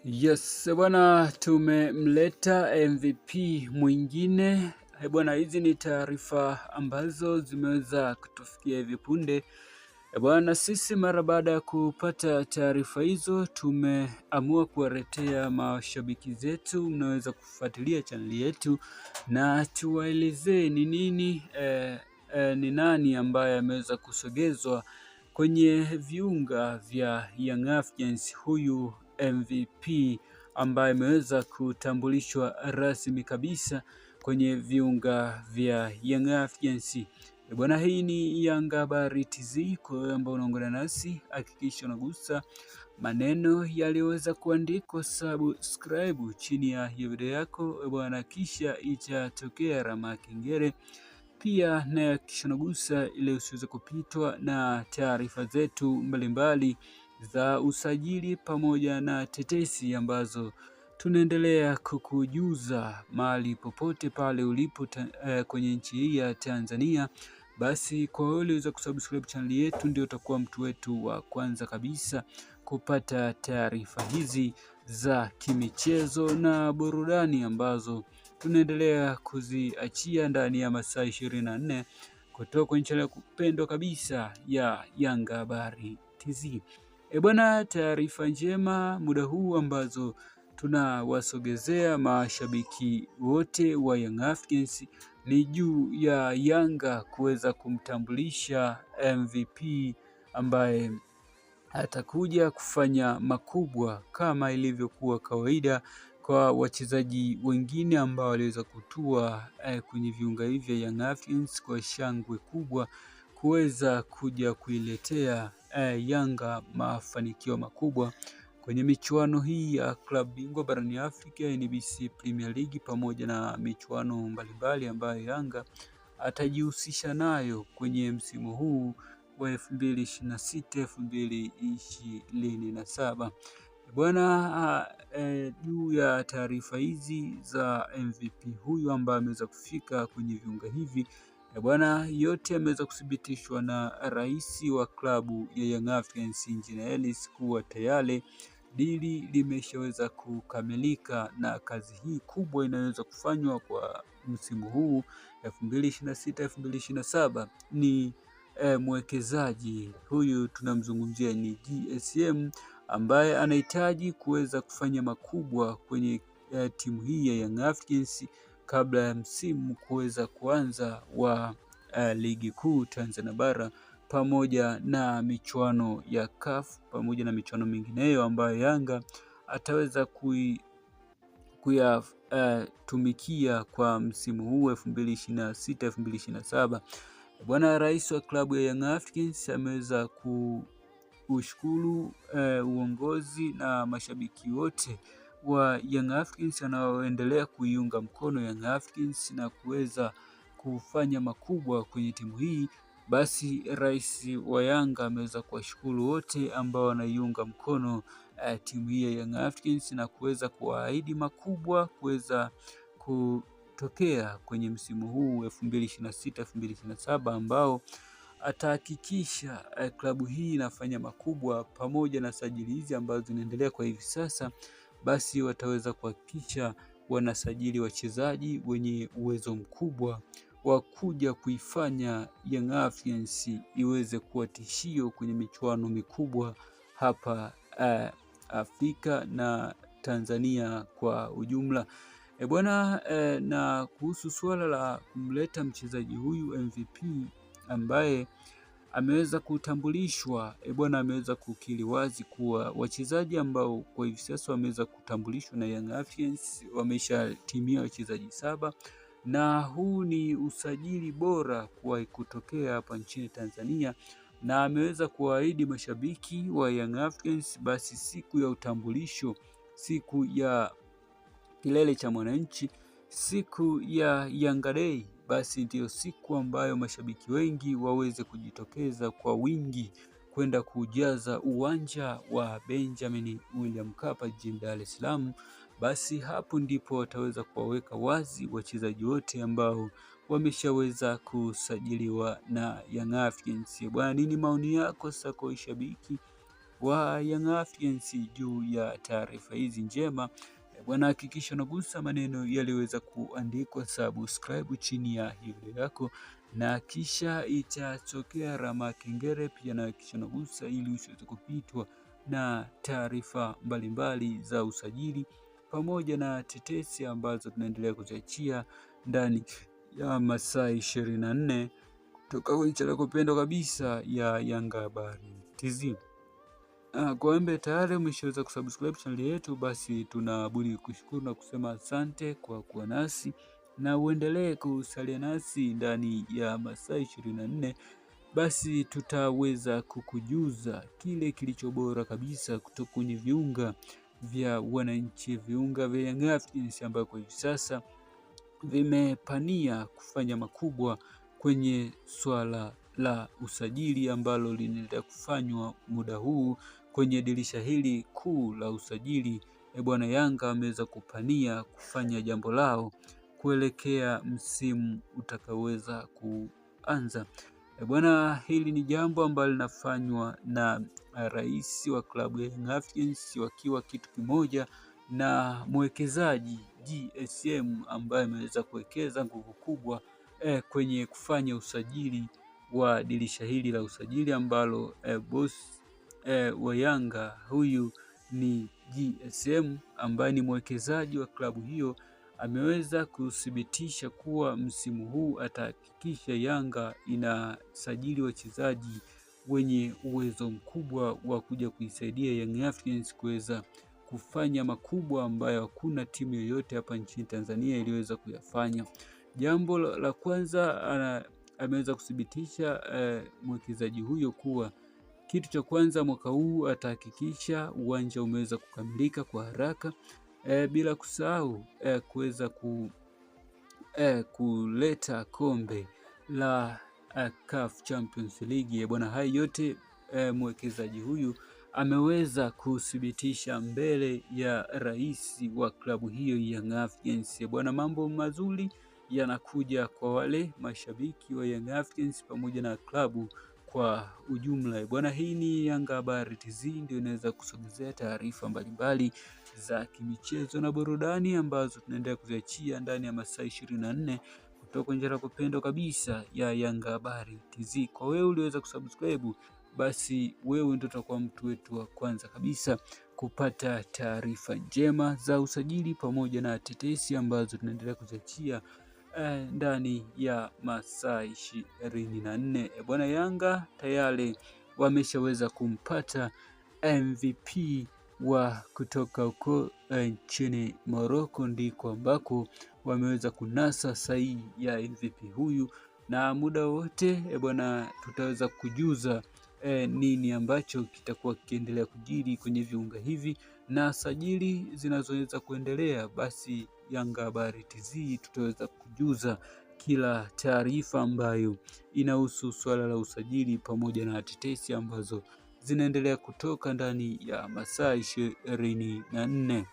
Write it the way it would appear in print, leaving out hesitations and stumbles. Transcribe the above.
Yes, bwana, tumemleta MVP mwingine. Bwana, hizi ni taarifa ambazo zimeweza kutufikia hivi punde. Bwana, sisi mara baada ya kupata taarifa hizo tumeamua kuwaletea mashabiki zetu, mnaweza kufuatilia chaneli yetu na tuwaelezee ni nini ni nani ambaye ameweza kusogezwa kwenye viunga vya Young Africans, huyu MVP ambaye ameweza kutambulishwa rasmi kabisa kwenye viunga vya Young Africans. Bwana, hii ni Yanga Habari TZ. Kwa wewe ambao unaungana nasi, hakikisha unagusa maneno yaliyoweza kuandikwa subscribe chini ya hiyo video yako bwana, kisha itatokea alama ya kengele. Pia na hakikisha unagusa ili usiweze kupitwa na taarifa zetu mbalimbali za usajili pamoja na tetesi ambazo tunaendelea kukujuza mahali popote pale ulipo kwenye nchi hii ya Tanzania. Basi kwa wewe uliweza kusubscribe channel yetu, ndio utakuwa mtu wetu wa kwanza kabisa kupata taarifa hizi za kimichezo na burudani ambazo tunaendelea kuziachia ndani ya masaa 24 kutoka kwenye channel kupendwa kabisa ya Yanga Habari TZ. Bwana, taarifa njema muda huu ambazo tunawasogezea mashabiki wote wa Young Africans ni juu ya Yanga kuweza kumtambulisha MVP ambaye atakuja kufanya makubwa kama ilivyokuwa kawaida kwa wachezaji wengine ambao waliweza kutua kwenye viunga hivi vya Young Africans kwa shangwe kubwa kuweza kuja kuiletea Yanga mafanikio makubwa kwenye michuano hii ya klabu bingwa barani Afrika, NBC Premier League, pamoja na michuano mbalimbali ambayo Yanga atajihusisha nayo kwenye msimu huu wa 2026 2027. Bwana, juu ya taarifa hizi za MVP huyu ambaye ameweza kufika kwenye viunga hivi bwana, yote ameweza kuthibitishwa na rais wa klabu ya Young Africans Engineer Hersi kuwa tayari dili limeshaweza kukamilika, na kazi hii kubwa inaweza kufanywa kwa msimu huu 2026 2027 ni mwekezaji huyu tunamzungumzia ni GSM ambaye anahitaji kuweza kufanya makubwa kwenye timu hii ya Young Africans kabla ya msimu kuweza kuanza wa ligi kuu Tanzania bara pamoja na michuano ya CAF pamoja na michuano mingineyo ambayo Yanga ataweza kuyatumikia kwa msimu huu 2026 2027. Bwana, rais wa klabu ya Young Africans ameweza kushukuru uongozi na mashabiki wote wa Young Africans wanaoendelea kuiunga mkono Young Africans na kuweza kufanya makubwa kwenye timu hii. Basi rais wa Yanga ameweza kuwashukuru wote ambao wanaiunga mkono timu hii ya Young Africans na kuweza kuahidi makubwa kuweza kutokea kwenye msimu huu 2026 2027 ambao atahakikisha klabu hii inafanya makubwa pamoja na sajili hizi ambazo zinaendelea kwa hivi sasa. Basi wataweza kuhakikisha wanasajili wachezaji wenye uwezo mkubwa wa kuja kuifanya Young Africans iweze kuwa tishio kwenye michuano mikubwa hapa Afrika na Tanzania kwa ujumla. Bwana, na kuhusu suala la kumleta mchezaji huyu MVP ambaye ameweza kutambulishwa, bwana, ameweza kukiri wazi kuwa wachezaji ambao kwa hivi sasa wameweza kutambulishwa na Young Africans wameshatimia wachezaji 7, na huu ni usajili bora kuwahi kutokea hapa nchini Tanzania, na ameweza kuahidi mashabiki wa Young Africans basi siku ya utambulisho, siku ya kilele cha mwananchi, siku ya Yanga Day, basi ndiyo siku ambayo mashabiki wengi waweze kujitokeza kwa wingi kwenda kujaza uwanja wa Benjamin William Mkapa jijini Dar es Salaam. Basi hapo ndipo wataweza kuwaweka wazi wachezaji wote ambao wameshaweza kusajiliwa na Young Africans. Bwana, nini maoni yako sasa kwa shabiki wa Young Africans juu ya taarifa hizi njema. Bwana, hakikisha unagusa maneno yaliweza kuandikwa subscribe chini ya video yako, na kisha itatokea alama ya kengele pia, na hakikisha unagusa ili usiweze kupitwa na taarifa mbalimbali za usajili pamoja na tetesi ambazo tunaendelea kuziachia ndani ya masaa 24 kutoka kwenye channel kupendwa kabisa ya Yanga Habari TZ. Kwa wembe tayari umeshaweza kusubscribe channel yetu, basi tunabudi kushukuru na kusema asante kwa kuwa nasi, na uendelee kusalia nasi ndani ya masaa 24. Basi tutaweza kukujuza kile kilicho bora kabisa kutoka kwenye viunga vya wananchi, viunga vya Young Africans ambao kwa hivi sasa vimepania kufanya makubwa kwenye swala la usajili ambalo linaendelea kufanywa muda huu kwenye dirisha hili kuu la usajili. Bwana, Yanga ameweza kupania kufanya jambo lao kuelekea msimu utakaoweza kuanza. Bwana, hili ni jambo ambalo linafanywa na rais wa klabu ya Young Africans wakiwa kitu kimoja na mwekezaji GSM ambaye ameweza kuwekeza nguvu kubwa kwenye kufanya usajili wa dirisha hili la usajili ambalo boss wa Yanga huyu ni GSM ambaye ni mwekezaji wa klabu hiyo, ameweza kuthibitisha kuwa msimu huu atahakikisha Yanga inasajili wachezaji wenye uwezo mkubwa wa kuja kuisaidia Young Africans kuweza kufanya makubwa ambayo hakuna timu yoyote hapa nchini Tanzania iliweza kuyafanya. Jambo la kwanza ameweza kuthibitisha mwekezaji huyo kuwa kitu cha kwanza mwaka huu atahakikisha uwanja umeweza kukamilika kwa haraka, bila kusahau kuweza kuleta kombe la CAF Champions League. Bwana, hayo yote mwekezaji huyu ameweza kuthibitisha mbele ya rais wa klabu hiyo Young Africans. Bwana, mambo mazuri yanakuja kwa wale mashabiki wa Young Africans pamoja na klabu kwa ujumla. Bwana, hii ni Yanga Habari TZ, ndio inaweza kusogezea taarifa mbalimbali za kimichezo na burudani ambazo tunaendelea kuziachia ndani ya masaa 24 kutoka njia kupendwa kabisa ya Yanga Habari TZ. Kwa wewe uliweza kusubscribe, basi wewe ndio utakuwa mtu wetu wa kwanza kabisa kupata taarifa njema za usajili pamoja na tetesi ambazo tunaendelea kuziachia ndani ya masaa 24. Bwana, Yanga tayari wameshaweza kumpata MVP wa kutoka huko nchini Morocco, ndiko ambako wameweza kunasa sahihi ya MVP huyu, na muda wote bwana tutaweza kujuza nini ambacho kitakuwa kiendelea kujiri kwenye viunga hivi na sajili zinazoweza kuendelea. Basi Yanga Habari TZ tutaweza kujuza kila taarifa ambayo inahusu swala la usajili pamoja na tetesi ambazo zinaendelea kutoka ndani ya masaa 24.